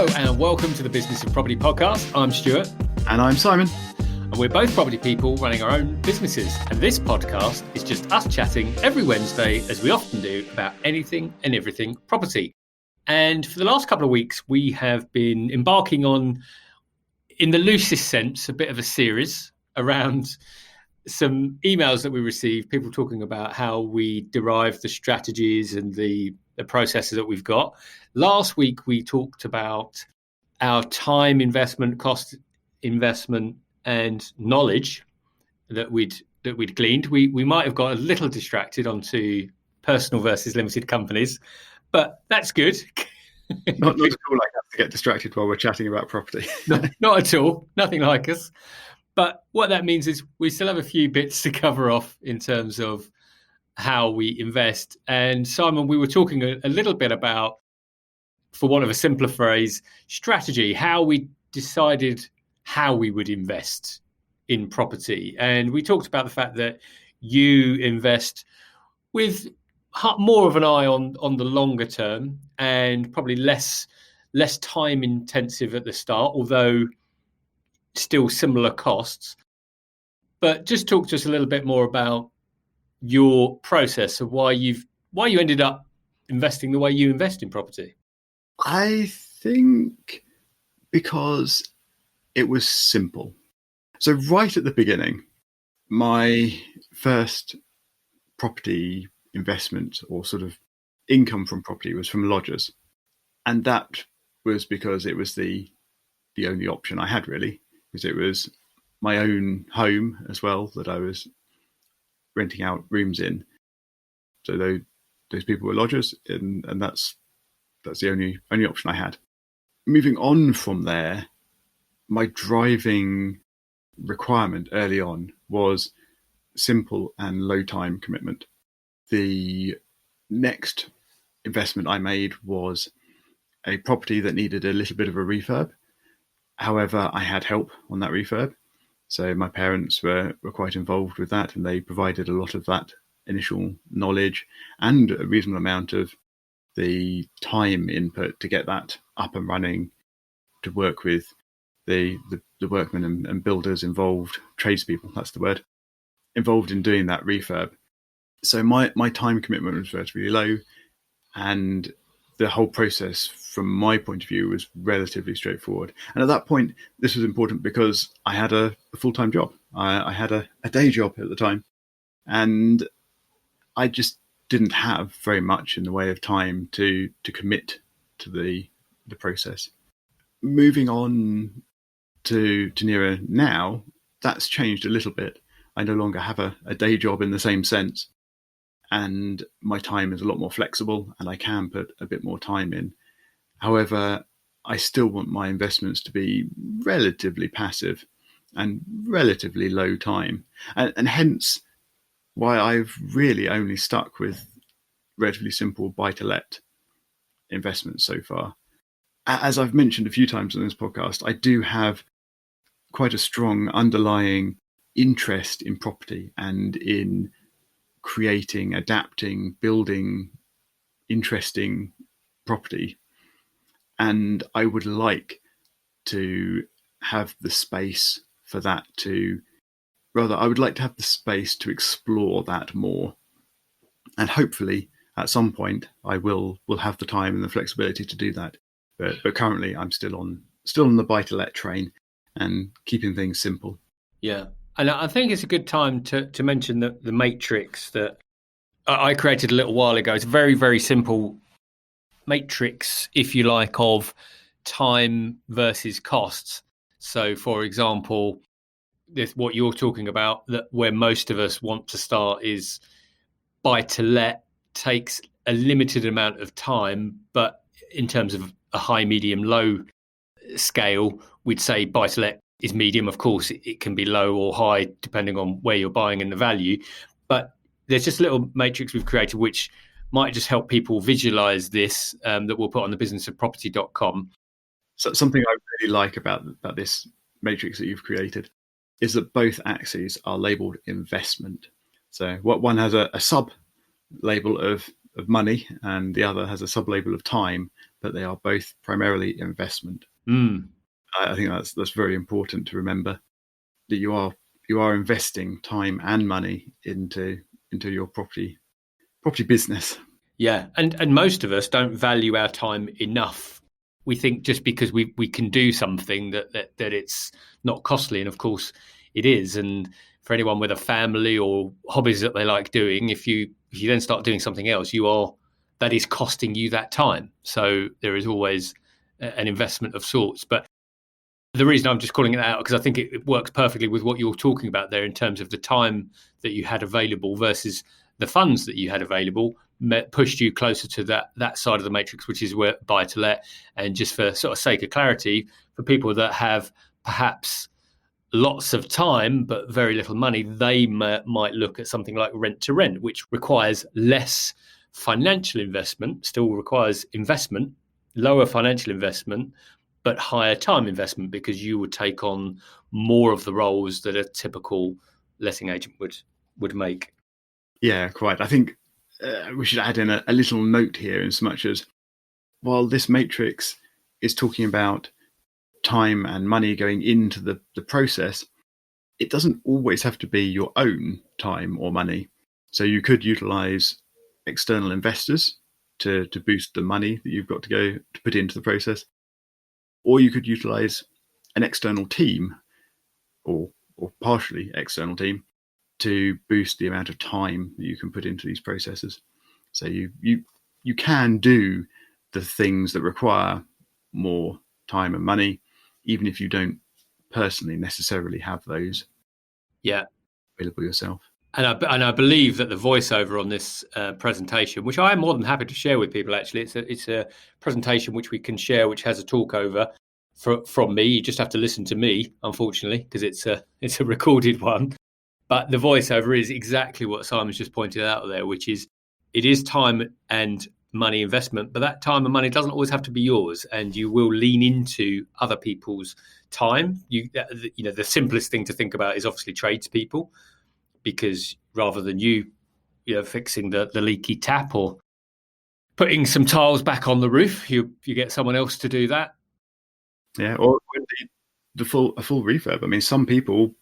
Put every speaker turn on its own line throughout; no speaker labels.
Hello and welcome to the Business of Property podcast. I'm Stuart.
And I'm Simon.
And we're both property people running our own businesses. And this podcast is just us chatting every Wednesday, as we often do, about anything and everything property. And for the last couple of weeks, we have been embarking on, in the loosest sense, a bit of a series around some emails that we received, people talking about how we derive the strategies and the processes that we've got. Last week, we talked about our time investment, cost investment, and knowledge that we'd gleaned. We might have got a little distracted onto personal versus limited companies, but that's good.
Not at all like us to get distracted while we're chatting about property.
Not at all. Nothing like us. But what that means is we still have a few bits to cover off in terms of how we invest. And Simon, we were talking a little bit about, for want of a simpler phrase, strategy, how we decided how we would invest in property. And we talked about the fact that you invest with more of an eye on the longer term and probably less time intensive at the start, although still similar costs. But just talk to us a little bit more about your process of why you ended up investing the way you invest in property.
I think because it was simple. So right at the beginning, my first property investment or sort of income from property was from lodgers. And that was because it was the only option I had, really, because it was my own home as well that I was renting out rooms in. So those people were lodgers, and that's the only option I had. Moving on from there, my driving requirement early on was simple and low time commitment. The next investment I made was a property that needed a little bit of a refurb. However, I had help on that refurb. So my parents were quite involved with that, and they provided a lot of that initial knowledge and a reasonable amount of the time input to get that up and running, to work with the workmen and builders involved, tradespeople, that's the word, involved in doing that refurb. So my time commitment was relatively low, and the whole process from my point of view was relatively straightforward. And at that point, this was important because I had a full-time job. I had a day job at the time, and I just didn't have very much in the way of time to commit to the process. Moving on to nearer now, that's changed a little bit. I no longer have a day job in the same sense, and my time is a lot more flexible, and I can put a bit more time in. However, I still want my investments to be relatively passive and relatively low time, and hence why I've really only stuck with relatively simple buy-to-let investments so far. As I've mentioned a few times on this podcast, I do have quite a strong underlying interest in property and in creating, adapting, building interesting property. And I would like to have the space for that I would like to have the space to explore that more. And hopefully at some point I will have the time and the flexibility to do that. But currently I'm still on the buy-to-let train and keeping things simple.
Yeah. And I think it's a good time to mention the matrix that I created a little while ago. It's a very, very simple matrix, if you like, of time versus costs. So, for example, what you're talking about, that where most of us want to start is buy-to-let takes a limited amount of time, but in terms of a high, medium, low scale, we'd say buy-to-let is medium. Of course, it can be low or high depending on where you're buying and the value. But there's just a little matrix we've created which might just help people visualize this, that we'll put on the businessofproperty.com.
So something I really like about this matrix that you've created is that both axes are labeled investment. So what one has a sub label of money and the other has a sub label of time, but they are both primarily investment.
Mm.
I think that's very important to remember, that you are investing time and money into your property business.
Yeah, and most of us don't value our time enough. We think just because we can do something that it's not costly, and of course it is. And for anyone with a family or hobbies that they like doing, if you then start doing something else, that is costing you that time. So there is always an investment of sorts. But the reason I'm just calling it out, because I think it works perfectly with what you're talking about there in terms of the time that you had available versus the funds that you had available, pushed you closer to that side of the matrix, which is where buy to let. And just for sort of sake of clarity, for people that have perhaps lots of time but very little money, they might look at something like rent to rent, which requires less financial investment, still requires investment, lower financial investment, but higher time investment, because you would take on more of the roles that a typical letting agent would make.
Yeah, quite. I think we should add in a little note here, in so much as, while this matrix is talking about time and money going into the process, it doesn't always have to be your own time or money. So you could utilize external investors to boost the money that you've got to go to put into the process, or you could utilize an external team, or partially external team, to boost the amount of time that you can put into these processes. So you can do the things that require more time and money, even if you don't personally necessarily have those available yourself.
And I believe that the voiceover on this presentation, which I am more than happy to share with people, actually, it's a presentation which we can share, which has a talkover from me. You just have to listen to me, unfortunately, because it's a recorded one. But the voiceover is exactly what Simon's just pointed out there, which is it is time and money investment, but that time and money doesn't always have to be yours, and you will lean into other people's time. The simplest thing to think about is obviously tradespeople, because rather than you fixing the leaky tap or putting some tiles back on the roof, you get someone else to do that.
Yeah, or a full refurb. I mean, some people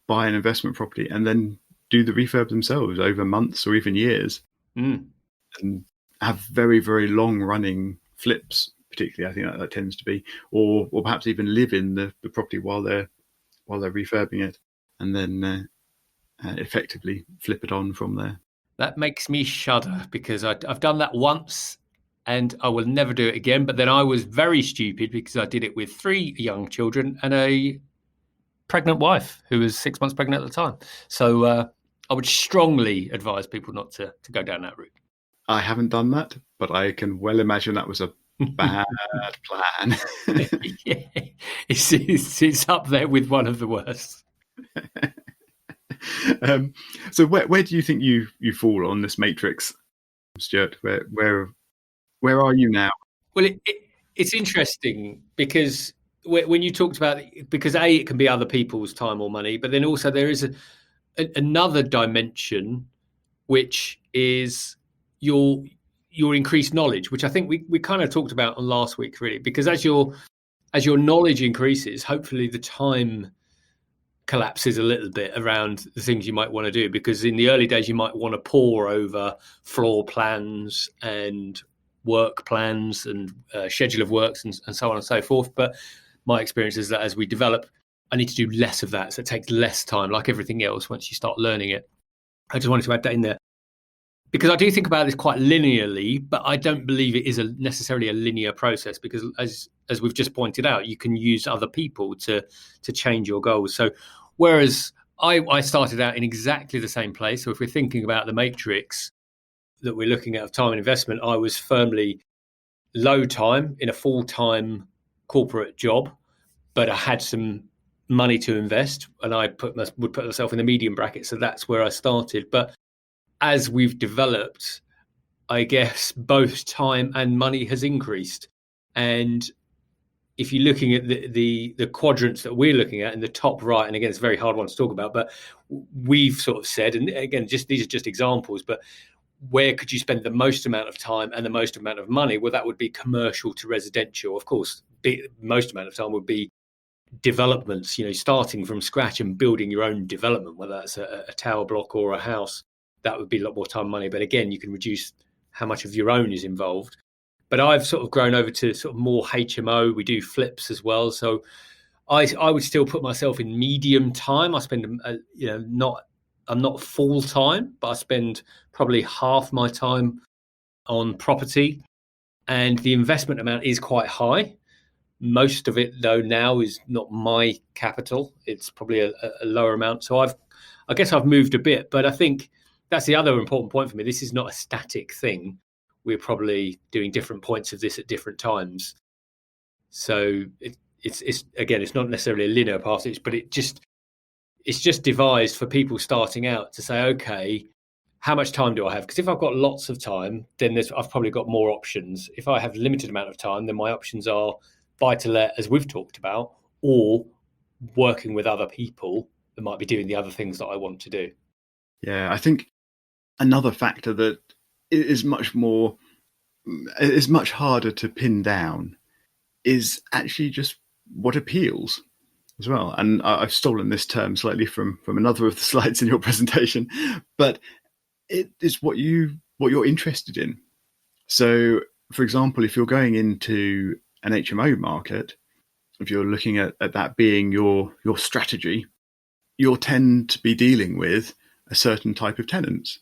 buy an investment property and then do the refurb themselves over months or even years, and have very, very long running flips. Particularly, I think that tends to be, or perhaps even live in the property while they're refurbing it, and then effectively flip it on from there.
That makes me shudder, because I've done that once and I will never do it again. But then I was very stupid, because I did it with 3 young children and a pregnant wife who was 6 months pregnant at the time. So I would strongly advise people not to go down that route.
I haven't done that, but I can well imagine that was a bad plan.
Yeah, it's up there with one of the worst.
So where do you think you fall on this matrix, Stuart? Where are you now?
Well, it's interesting, because when you talked about, because it can be other people's time or money, but then also there is another dimension, which is your increased knowledge, which I think we kind of talked about on last week, really, because as your knowledge increases, hopefully the time collapses a little bit around the things you might want to do, because in the early days you might want to pore over floor plans and work plans and schedule of works and so on and so forth. But my experience is that as we develop, I need to do less of that, so it takes less time, like everything else, once you start learning it. I just wanted to add that in there, because I do think about this quite linearly, but I don't believe it is necessarily a linear process, because as we've just pointed out, you can use other people to change your goals. So whereas I started out in exactly the same place, so if we're thinking about the matrix that we're looking at of time and investment, I was firmly low time in a full-time corporate job, but I had some money to invest, and I would put myself in the medium bracket, so that's where I started. But as we've developed, I guess both time and money has increased. And if you're looking at the quadrants that we're looking at in the top right, and again, it's a very hard one to talk about, but we've sort of said, and again, these are just examples, but where could you spend the most amount of time and the most amount of money? Well, that would be commercial to residential. Of course, most amount of time would be developments, starting from scratch and building your own development, whether that's a tower block or a house. That would be a lot more time and money. But again, you can reduce how much of your own is involved. But I've sort of grown over to sort of more HMO. We do flips as well. So I would still put myself in medium time. I spend, I'm not full time, but I spend probably half my time on property, and the investment amount is quite high. Most of it, though, now is not my capital. It's probably a lower amount. So I guess I've moved a bit, but I think that's the other important point for me. This is not a static thing. We're probably doing different points of this at different times. So it's again, it's not necessarily a linear passage, but it's just devised for people starting out to say, okay, how much time do I have? Because if I've got lots of time, then I've probably got more options. If I have limited amount of time, then my options are buy to let, as we've talked about, or working with other people that might be doing the other things that I want to do.
Yeah, I think another factor that is much harder to pin down is actually just what appeals as well. And I've stolen this term slightly from another of the slides in your presentation, but it is what you're interested in. So, for example, if you're going into an HMO market, if you're looking at that being your strategy, you'll tend to be dealing with a certain type of tenants.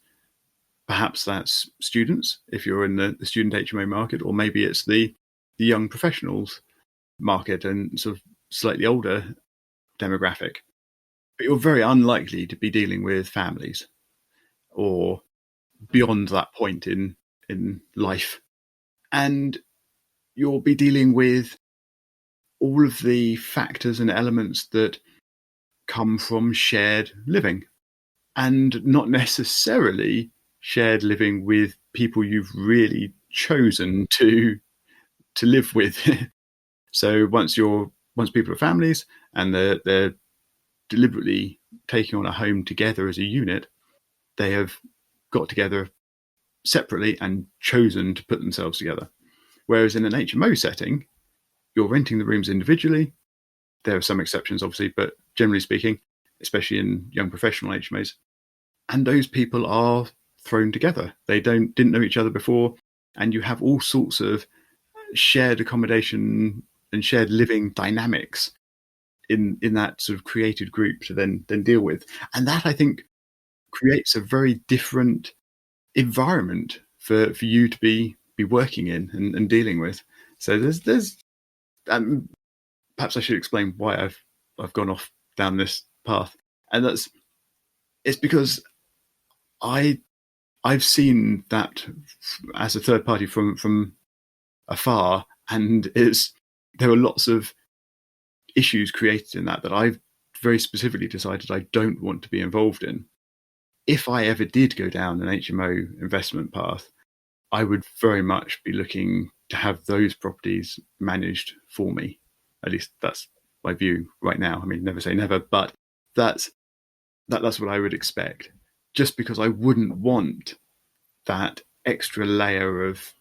Perhaps that's students, if you're in the student HMO market, or maybe it's the young professionals market and sort of slightly older demographic. But you're very unlikely to be dealing with families or beyond that point in life. And you'll be dealing with all of the factors and elements that come from shared living, and not necessarily shared living with people you've really chosen to live with. So once people are families and they're deliberately taking on a home together as a unit, they have got together separately and chosen to put themselves together. Whereas in an HMO setting, you're renting the rooms individually. There are some exceptions, obviously, but generally speaking, especially in young professional HMOs, and those people are thrown together. They didn't know each other before, and you have all sorts of shared accommodation and shared living dynamics in that sort of created group to then deal with. And that, I think, creates a very different environment for you to be working in and dealing with. So there's perhaps I should explain why I've gone off down this path, and it's because I've seen that as a third party from afar, and there are lots of issues created in that I've very specifically decided I don't want to be involved in. If I ever did go down an HMO investment path, I would very much be looking to have those properties managed for me. At least that's my view right now. I mean, never say never, but that's what I would expect. Just because I wouldn't want that extra layer of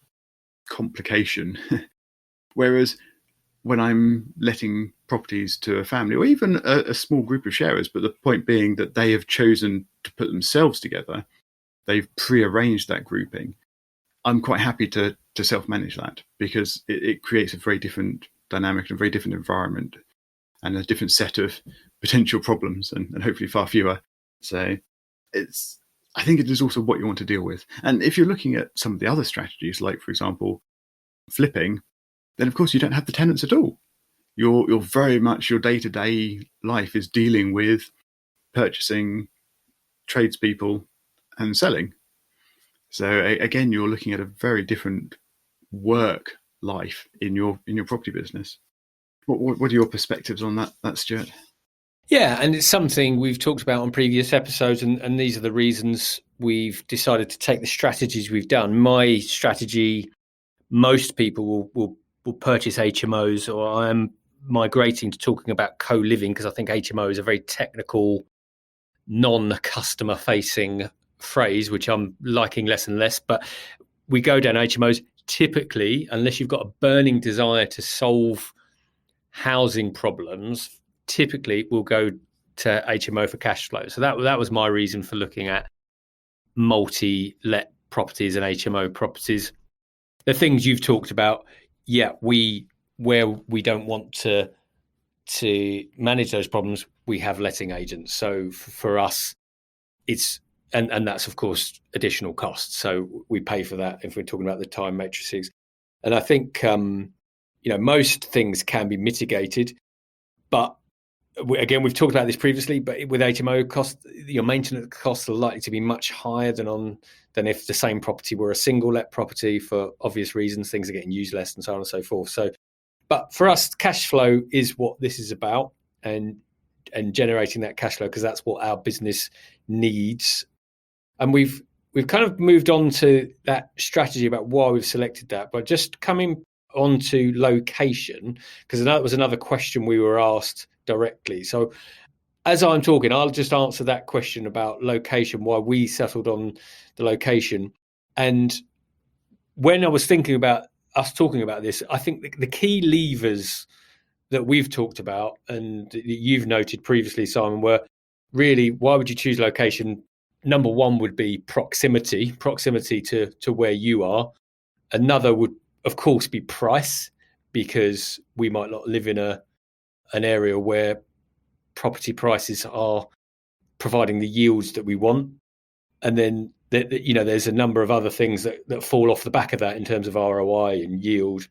complication. Whereas when I'm letting properties to a family or even a small group of sharers, but the point being that they have chosen to put themselves together, they've pre-arranged that grouping, I'm quite happy to self-manage that, because it creates a very different dynamic and a very different environment and a different set of potential problems and hopefully far fewer. So I think it is also what you want to deal with. And if you're looking at some of the other strategies, like, for example, flipping, then of course you don't have the tenants at all. You're very much, your day-to-day life is dealing with purchasing, tradespeople, and selling. So again, you're looking at a very different work life in your property business. What are your perspectives on that, Stuart?
Yeah, and it's something we've talked about on previous episodes, and these are the reasons we've decided to take the strategies we've done. My strategy, most people will purchase HMOs, or I am migrating to talking about co-living, because I think HMO is a very technical, non-customer facing phrase, which I'm liking less and less, but we go down HMOs typically, unless you've got a burning desire to solve housing problems, typically we'll go to HMO for cash flow. So that was my reason for looking at multi-let properties and HMO properties. The things you've talked about, yeah, where we don't want to manage those problems, we have letting agents. So for us, it's and that's of course additional costs. So we pay for that if we're talking about the time matrices. And I think most things can be mitigated, but again, we've talked about this previously. But with HMO costs, your maintenance costs are likely to be much higher than if the same property were a single let property for obvious reasons. Things are getting used less and so on and so forth. So, but for us, cash flow is what this is about, and generating that cash flow, because that's what our business needs. And we've kind of moved on to that strategy about why we've selected that. But just coming on to location, because that was another question we were asked directly. So as I'm talking, I'll just answer that question about location, why we settled on the location. And when I was thinking about us talking about this, I think the key levers that we've talked about and you've noted previously, Simon, were really, why would you choose location? Number one would be proximity to where you are. Another would, of course, be price, because we might not live in an area where property prices are providing the yields that we want. And then there's a number of other things that fall off the back of that in terms of ROI and yield.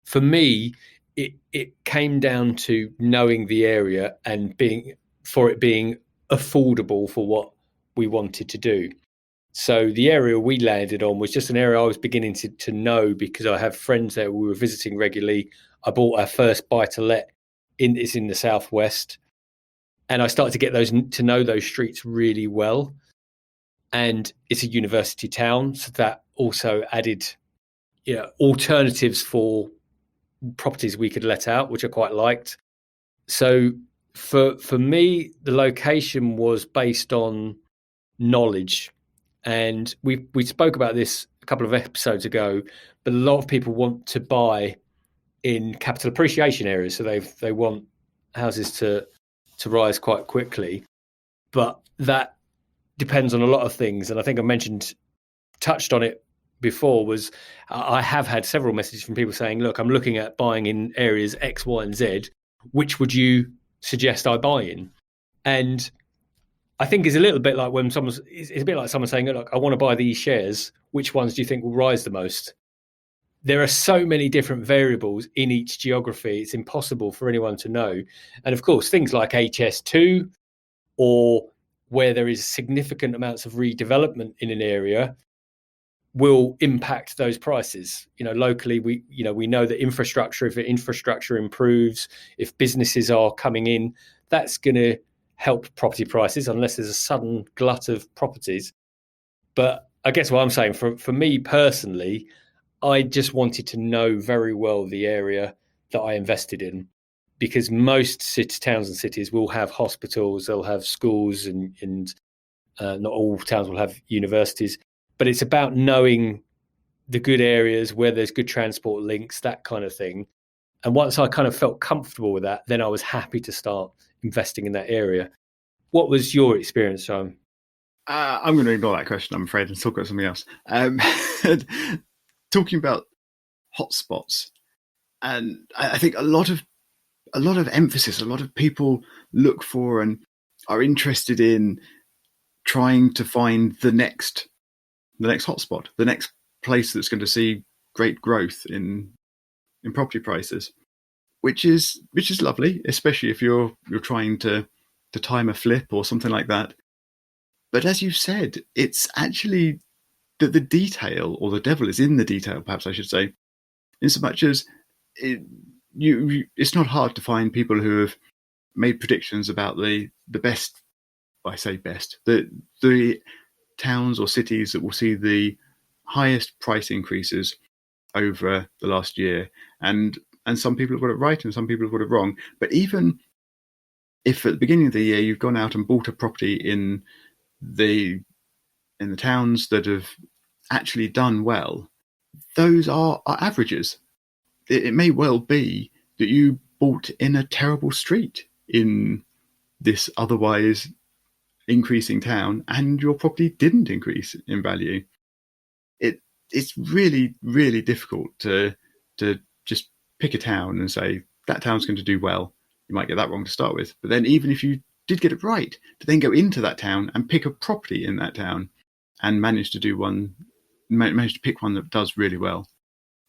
For me, it came down to knowing the area and being affordable for what we wanted to do. So the area we landed on was just an area I was beginning to know, because I have friends there we were visiting regularly. I bought our first buy-to-let it's in the southwest, and I started to get to know those streets really well. And it's a university town, so that also added alternatives for properties we could let out, which I quite liked. So for me, the location was based on knowledge. And we spoke about this a couple of episodes ago, but a lot of people want to buy in capital appreciation areas, so they want houses to rise quite quickly. But that depends on a lot of things, and I think I touched on it before. Was I have had several messages from people saying, "Look, I'm looking at buying in areas X, Y, and Z. Which would you suggest I buy in?" And I think it's a little bit like it's a bit like someone saying, "Look, I want to buy these shares. Which ones do you think will rise the most?" There are so many different variables in each geography. It's impossible for anyone to know. And of course, things like HS2, or where there is significant amounts of redevelopment in an area, will impact those prices. Locally, we know that if infrastructure improves, if businesses are coming in, that's going to help property prices, unless there's a sudden glut of properties. But I guess what I'm saying, for me personally, I just wanted to know very well the area that I invested in, because most towns and cities will have hospitals, they'll have schools, and not all towns will have universities. But it's about knowing the good areas where there's good transport links, that kind of thing. And once I kind of felt comfortable with that, then I was happy to start investing in that area. What was your experience, Simon?
I'm going to ignore that question, I'm afraid, and talk about something else. Talking about hotspots, and I think a lot of emphasis, a lot of people look for and are interested in trying to find the next hotspot, the next place that's going to see great growth in property prices, which is lovely, especially if you're trying to time a flip or something like that. But as you said, it's actually that the detail, or the devil is in the detail, perhaps I should say, in so much as it's not hard to find people who have made predictions about the best, I say best, the towns or cities that will see the highest price increases over the last year. And some people have got it right and some people have got it wrong. But even if at the beginning of the year you've gone out and bought a property in the in the towns that have actually done well, those are averages. It may well be that you bought in a terrible street in this otherwise increasing town and your property didn't increase in value. It's really, really difficult to just pick a town and say that town's going to do well. You might get that wrong to start with, but then even if you did get it right, to then go into that town and pick a property in that town and manage to pick one that does really well.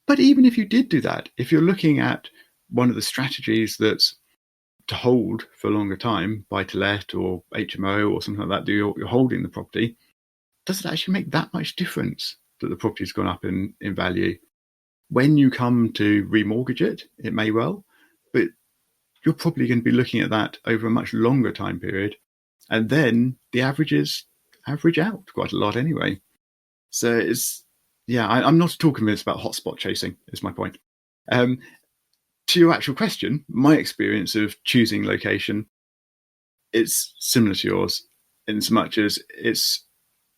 But even if you did do that, if you're looking at one of the strategies that's to hold for a longer time, buy to let or HMO or something like that, you're holding the property, does it actually make that much difference that the property's gone up in value? When you come to remortgage it, it may well, but you're probably going to be looking at that over a much longer time period. And then the averages average out quite a lot anyway. So I'm not at all convinced about hotspot chasing, is my point. To your actual question, my experience of choosing location, it's similar to yours in as much as it's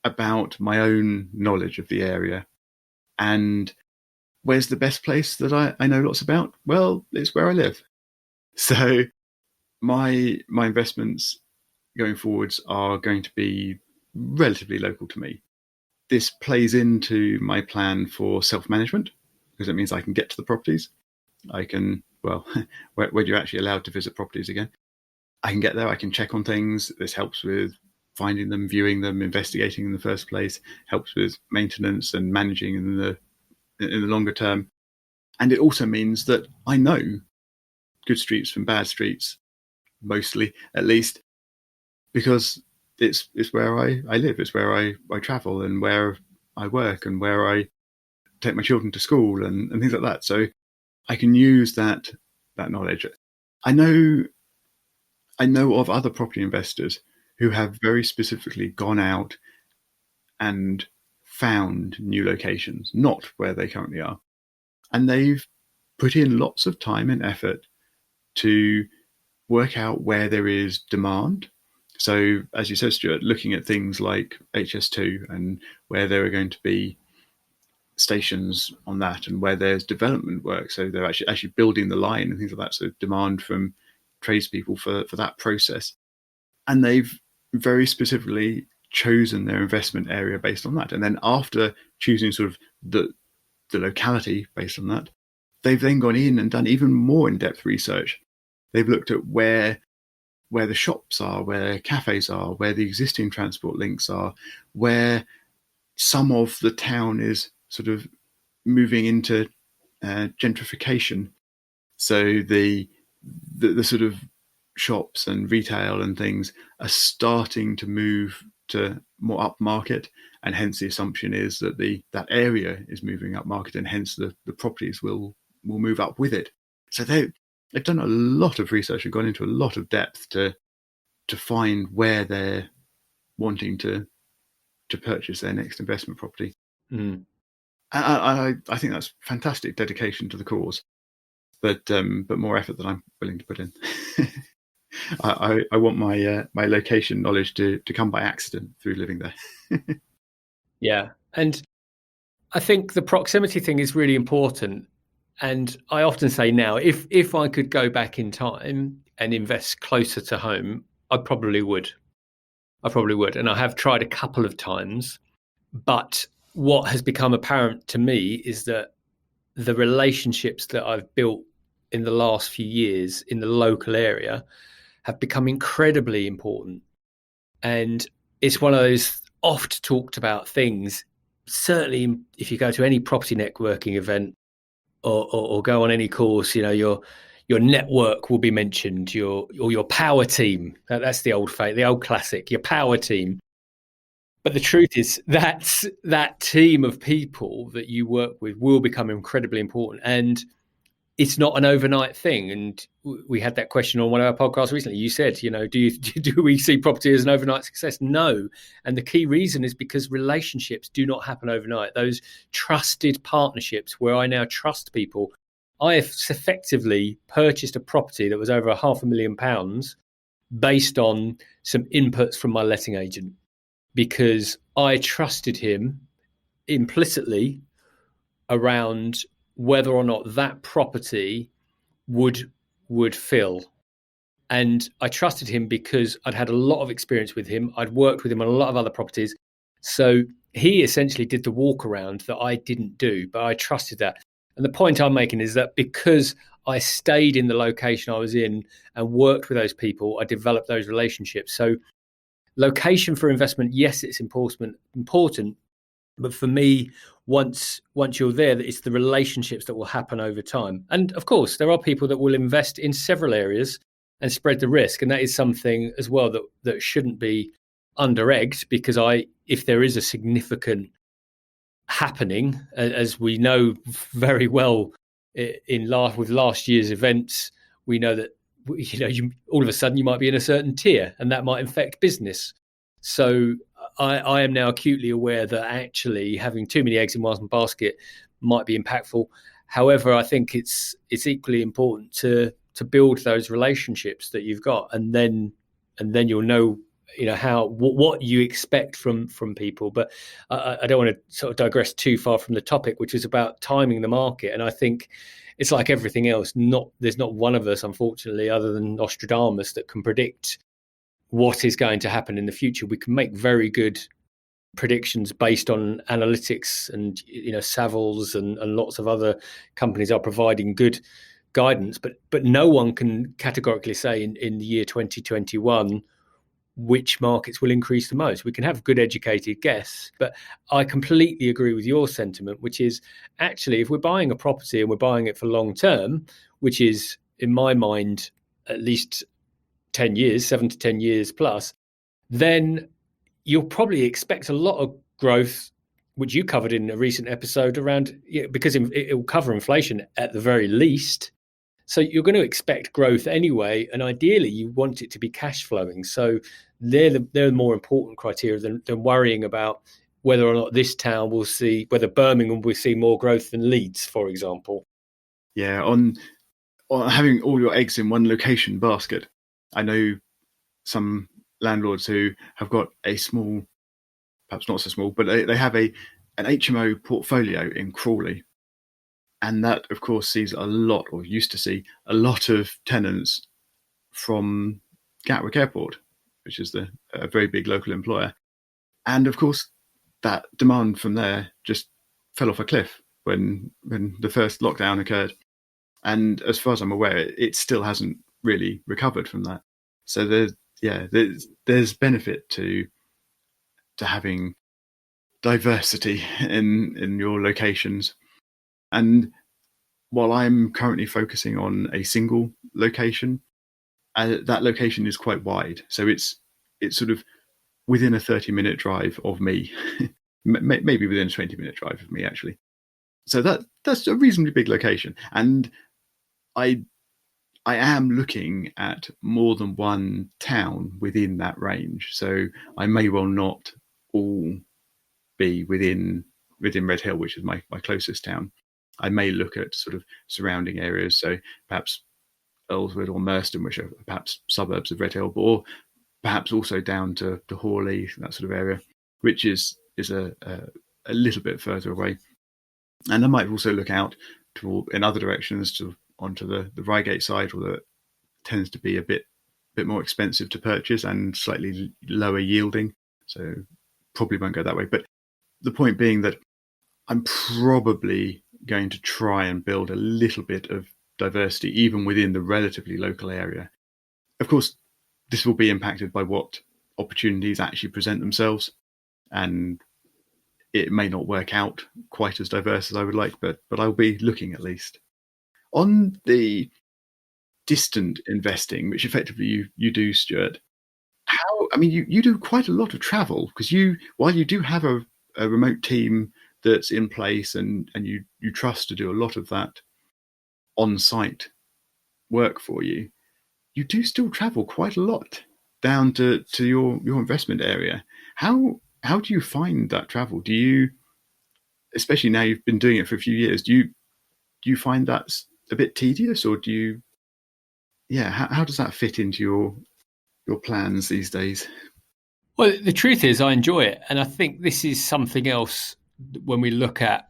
about my own knowledge of the area. And where's the best place that I know lots about? Well, it's where I live. So my investments going forwards are going to be relatively local to me. This plays into my plan for self-management because it means I can get to the properties. I can, where you're actually allowed to visit properties again. I can get there, I can check on things. This helps with finding them, viewing them, investigating in the first place, helps with maintenance and managing in the longer term. And it also means that I know good streets from bad streets, mostly at least, because it's where I live, it's where I travel and where I work and where I take my children to school and things like that. So I can use that knowledge. I know of other property investors who have very specifically gone out and found new locations, not where they currently are. And they've put in lots of time and effort to work out where there is demand. So, as you said, Stuart, looking at things like HS2 and where there are going to be stations on that and where there's development work. So they're actually building the line and things like that. So demand from tradespeople for that process. And they've very specifically chosen their investment area based on that. And then after choosing sort of the locality based on that, they've then gone in and done even more in-depth research. They've looked at where the shops are, where cafes are, where the existing transport links are, where some of the town is sort of moving into gentrification. So the sort of shops and retail and things are starting to move to more upmarket, and hence the assumption is that that area is moving upmarket, and hence the properties will move up with it. So they've done a lot of research and gone into a lot of depth to find where they're wanting to purchase their next investment property.
Mm.
I think that's fantastic dedication to the cause, but more effort than I'm willing to put in. I want my location knowledge to come by accident through living there.
Yeah, and I think the proximity thing is really important. And I often say now, if I could go back in time and invest closer to home, I probably would. And I have tried a couple of times. But what has become apparent to me is that the relationships that I've built in the last few years in the local area have become incredibly important. And it's one of those oft talked about things. Certainly, if you go to any property networking event or go on any course, your network will be mentioned, your power team. That's the old classic, your power team. But the truth is that team of people that you work with will become incredibly important. And it's not an overnight thing. And we had that question on one of our podcasts recently. You said, do we see property as an overnight success? No. And the key reason is because relationships do not happen overnight. Those trusted partnerships where I now trust people. I have effectively purchased a property that was over £500,000 based on some inputs from my letting agent. because I trusted him implicitly around whether or not that property would would fill. And I trusted him because I'd had a lot of experience with him. I'd worked with him on a lot of other properties. So he essentially did the walk around that I didn't do, but I trusted that. And the point I'm making is that because I stayed in the location I was in and worked with those people, I developed those relationships. So location for investment, yes, it's important, but for me, once you're there, it's the relationships that will happen over time. And of course, there are people that will invest in several areas and spread the risk, and that is something as well that shouldn't be under egged, because if there is a significant happening, as we know very well with last year's events, we know that all of a sudden you might be in a certain tier, and that might affect business. So I am now acutely aware that actually having too many eggs in one basket might be impactful. However, I think it's equally important to build those relationships that you've got, and then you'll know how what you expect from people. But I don't want to sort of digress too far from the topic, which is about timing the market. And I think it's like everything else. There's not one of us, unfortunately, other than Nostradamus, that can predict what is going to happen in the future. We can make very good predictions based on analytics, and Savills and lots of other companies are providing good guidance, but no one can categorically say in the year 2021 which markets will increase the most. We can have good educated guess, but I completely agree with your sentiment, which is actually if we're buying a property and we're buying it for long term, which is in my mind at least 10 years, 7 to 10 years plus, then you'll probably expect a lot of growth, which you covered in a recent episode around, because it will cover inflation at the very least. So you're going to expect growth anyway, and ideally you want it to be cash flowing. So they're the more important criteria than worrying about whether or not this town will see, whether Birmingham will see more growth than Leeds, for example.
Yeah, on having all your eggs in one location basket. I know some landlords who have got a small, perhaps not so small, but they have an HMO portfolio in Crawley. And that, of course, sees a lot, or used to see a lot of tenants from Gatwick Airport, which is a very big local employer. And of course, that demand from there just fell off a cliff when the first lockdown occurred. And as far as I'm aware, it still hasn't really recovered from that. So there's benefit to having diversity in your locations. And while I'm currently focusing on a single location, that location is quite wide. So it's sort of within a 30-minute drive of me, maybe within a 20-minute drive of me, actually. So that's a reasonably big location. And I am looking at more than one town within that range. So I may well not all be within Red Hill, which is my closest town. I may look at sort of surrounding areas, so perhaps Earlswood or Merston, which are perhaps suburbs of Red Hill, or perhaps also down to Hawley, that sort of area, which is a little bit further away. And I might also look out in other directions onto the Reigate side, although it tends to be a bit more expensive to purchase and slightly lower yielding, so probably won't go that way. But the point being that I'm probably going to try and build a little bit of diversity even within the relatively local area. Of course, this will be impacted by what opportunities actually present themselves, and it may not work out quite as diverse as I would like, but I'll be looking at least. On the distant investing, which effectively you do, Stuart, you do quite a lot of travel, because while you do have a remote team that's in place and you trust to do a lot of that on-site work for you, you do still travel quite a lot down to your investment area. How do you find that travel? Do you, especially now you've been doing it for a few years, do you find that's a bit tedious, or how does that fit into your plans these days?
Well, the truth is, I enjoy it, and I think this is something else when we look at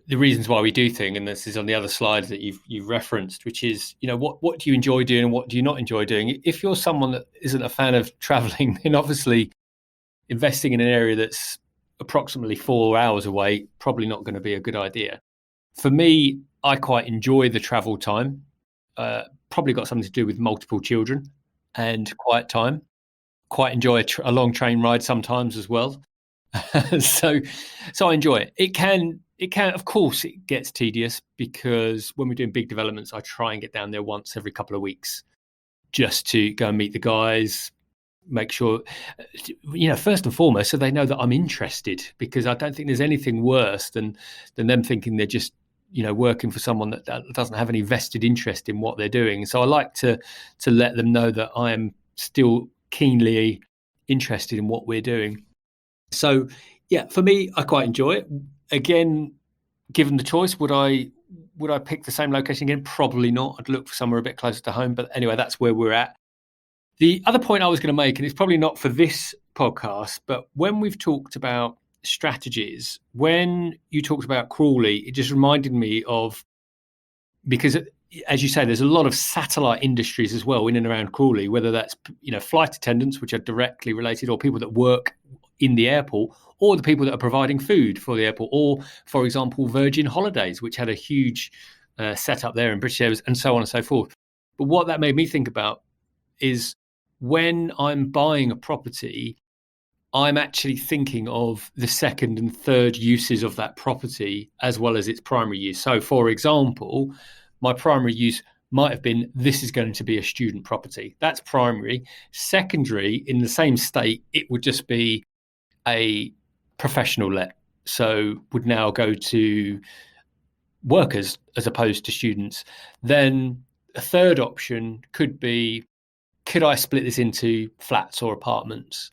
the reasons why we do things, and this is on the other slide that you've referenced, which is, what do you enjoy doing and what do you not enjoy doing? If you're someone that isn't a fan of traveling, then obviously investing in an area that's approximately 4 hours away probably not going to be a good idea. For me, I quite enjoy the travel time. Probably got something to do with multiple children and quiet time. Quite enjoy a long train ride sometimes as well. so so I enjoy it. It can of course it gets tedious because when we're doing big developments, I try and get down there once every couple of weeks just to go and meet the guys, make sure, first and foremost, so they know that I'm interested, because I don't think there's anything worse than them thinking they're just working for someone that doesn't have any vested interest in what they're doing. So I like to let them know that I am still keenly interested in what we're doing. So yeah, for me, I quite enjoy it. Again, given the choice, would I pick the same location again? Probably not. I'd look for somewhere a bit closer to home. But anyway, that's where we're at. The other point I was going to make, and it's probably not for this podcast, but when we've talked about strategies, when you talked about Crawley, it just reminded me of, because as you say, there's a lot of satellite industries as well in and around Crawley, whether that's flight attendants, which are directly related, or people that work in the airport, or the people that are providing food for the airport, or, for example, Virgin Holidays, which had a huge setup there in British Airways, and so on and so forth. But what that made me think about is, when I'm buying a property, I'm actually thinking of the second and third uses of that property as well as its primary use. So, for example, my primary use might have been, this is going to be a student property. That's primary. Secondary, in the same state, it would just be a professional let. So would now go to workers as opposed to students. Then a third option could be, could I split this into flats or apartments?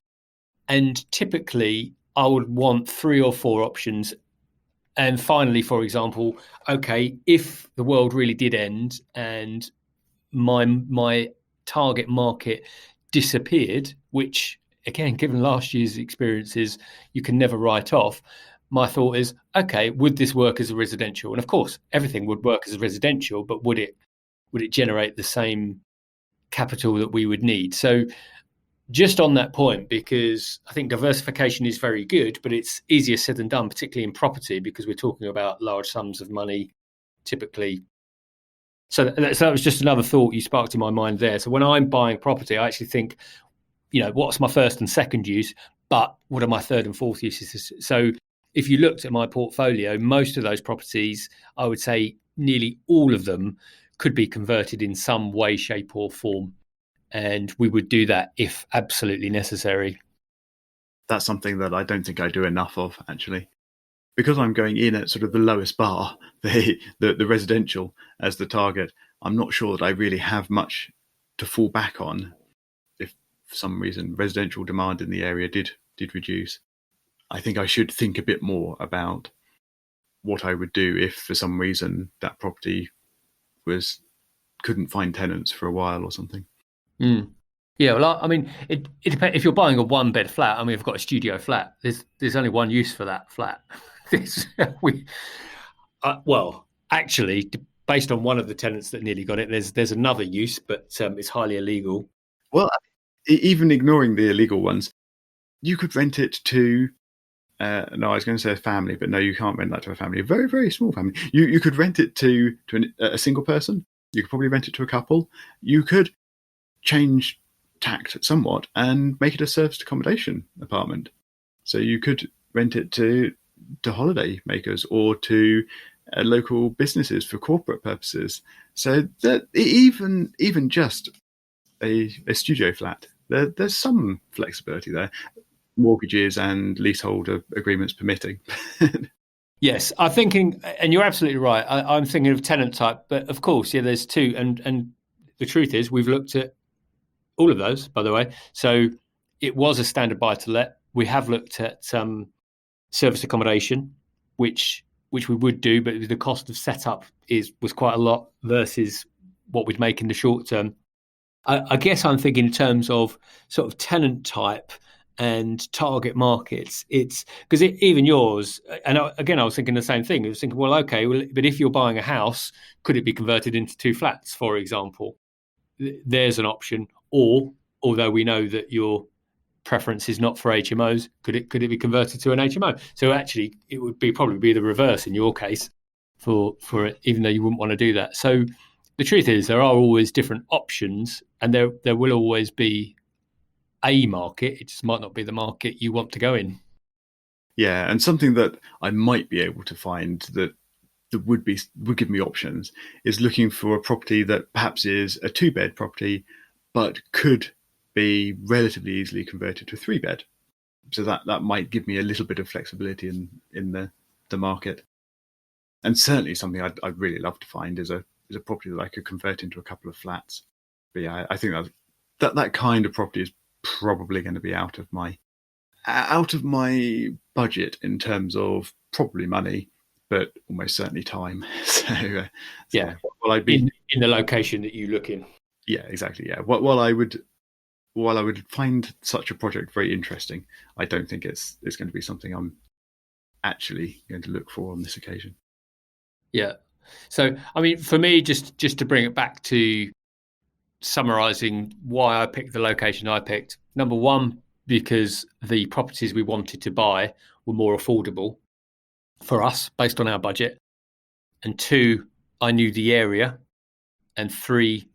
And typically I would want 3 or 4 options. And finally, for example, okay, if the world really did end and my target market disappeared, which again, given last year's experiences, you can never write off. My thought is, okay, would this work as a residential? And of course, everything would work as a residential, but would it generate the same capital that we would need? So just on that point, because I think diversification is very good, but it's easier said than done, particularly in property, because we're talking about large sums of money typically. So that was just another thought you sparked in my mind there. So when I'm buying property, I actually think, what's my first and second use, but what are my third and fourth uses? So if you looked at my portfolio, most of those properties, I would say nearly all of them could be converted in some way, shape or form. And we would do that if absolutely necessary.
That's something that I don't think I do enough of, actually. Because I'm going in at sort of the lowest bar, the residential as the target, I'm not sure that I really have much to fall back on if for some reason residential demand in the area did reduce. I think I should think a bit more about what I would do if for some reason that property couldn't find tenants for a while or something.
Mm. Yeah, well, I mean, it depends. If you're buying a 1-bed flat, I mean, I've got a studio flat. There's only one use for that flat. Well, actually, based on one of the tenants that nearly got it, there's another use, but it's highly illegal.
Well, even ignoring the illegal ones, you could rent it to. No, I was going to say a family, but no, you can't rent that to a family. A very, very small family. You could rent it to a single person. You could probably rent it to a couple. You could change tact somewhat and make it a serviced accommodation apartment. So you could rent it to holiday makers or to local businesses for corporate purposes. So that even just a studio flat, there's some flexibility there. Mortgages and leasehold agreements permitting.
Yes, I'm thinking, and you're absolutely right. I'm thinking of tenant type, but of course, yeah, there's two. And the truth is, we've looked at all of those, by the way. So it was a standard buy to let. We have looked at service accommodation, which we would do, but the cost of setup was quite a lot versus what we'd make in the short term. I guess I'm thinking in terms of sort of tenant type and target markets. It's because even yours, and again, I was thinking the same thing. I was thinking, well, okay, but if you're buying a house, could it be converted into 2 flats, for example? There's an option. Or, although we know that your preference is not for HMOs, could it be converted to an HMO? So actually, it would probably be the reverse in your case for it, even though you wouldn't want to do that. So the truth is, there are always different options, and there will always be a market. It just might not be the market you want to go in.
Yeah, and something that I might be able to find that would give me options is looking for a property that perhaps is a 2-bed property, but could be relatively easily converted to a 3-bed. So that might give me a little bit of flexibility in the market. And certainly something I'd really love to find is a property that I could convert into a couple of flats. But yeah, I think that kind of property is probably going to be out of my budget in terms of probably money, but almost certainly time. So
yeah,
well, I'd be
in the location that you look in.
Yeah, exactly. Yeah. While I would find such a project very interesting, I don't think it's going to be something I'm actually going to look for on this occasion.
Yeah. So, I mean, for me, just to bring it back to summarising why I picked the location I picked. Number one, because the properties we wanted to buy were more affordable for us based on our budget. And 2, I knew the area. And 3,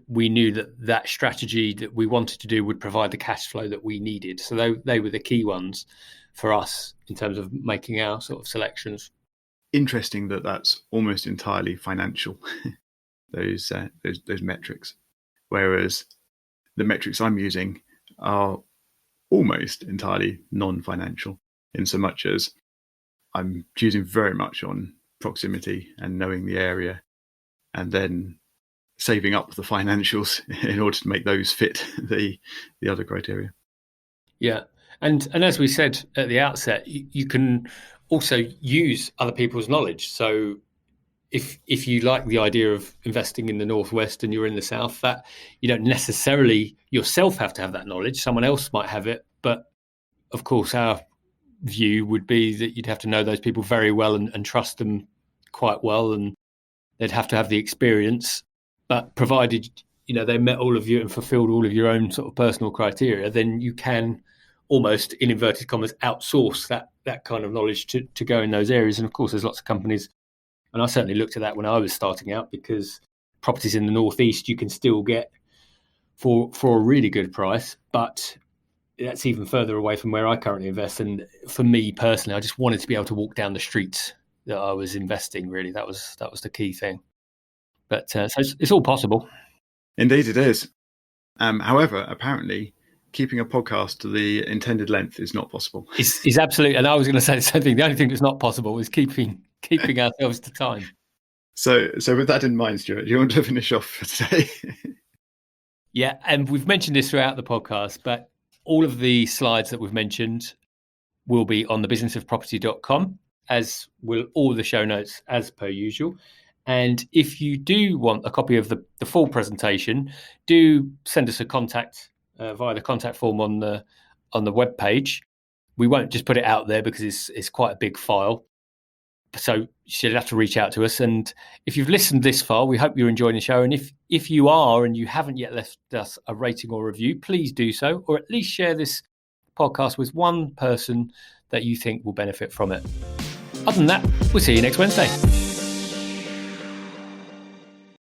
we knew that strategy that we wanted to do would provide the cash flow that we needed. So they were the key ones for us in terms of making our sort of selections.
Interesting that's almost entirely financial, those metrics, whereas the metrics I'm using are almost entirely non-financial, in so much as I'm choosing very much on proximity and knowing the area, and then saving up the financials in order to make those fit the other criteria.
Yeah. And as we said at the outset, you can also use other people's knowledge. So if you like the idea of investing in the Northwest and you're in the South, that you don't necessarily yourself have to have that knowledge. Someone else might have it. But of course, our view would be that you'd have to know those people very well and trust them quite well. And they'd have to have the experience. But provided, they met all of you and fulfilled all of your own sort of personal criteria, then you can almost, in inverted commas, outsource that kind of knowledge to go in those areas. And of course, there's lots of companies, and I certainly looked at that when I was starting out, because properties in the Northeast you can still get for a really good price, but that's even further away from where I currently invest. And for me personally, I just wanted to be able to walk down the streets that I was investing. Really, that was the key thing. But so it's all possible.
Indeed, it is. However, apparently, keeping a podcast to the intended length is not possible.
It's absolutely, and I was going to say the same thing. The only thing that's not possible is keeping ourselves to time.
So with that in mind, Stuart, do you want to finish off for today?
Yeah, and we've mentioned this throughout the podcast, but all of the slides that we've mentioned will be on thebusinessofproperty.com, as will all the show notes as per usual. And if you do want a copy of the full presentation, do send us a contact via the contact form on the webpage. We won't just put it out there because it's quite a big file. So you should have to reach out to us. And if you've listened this far, we hope you're enjoying the show. And if you are and you haven't yet left us a rating or review, please do so, or at least share this podcast with one person that you think will benefit from it. Other than that, we'll see you next Wednesday.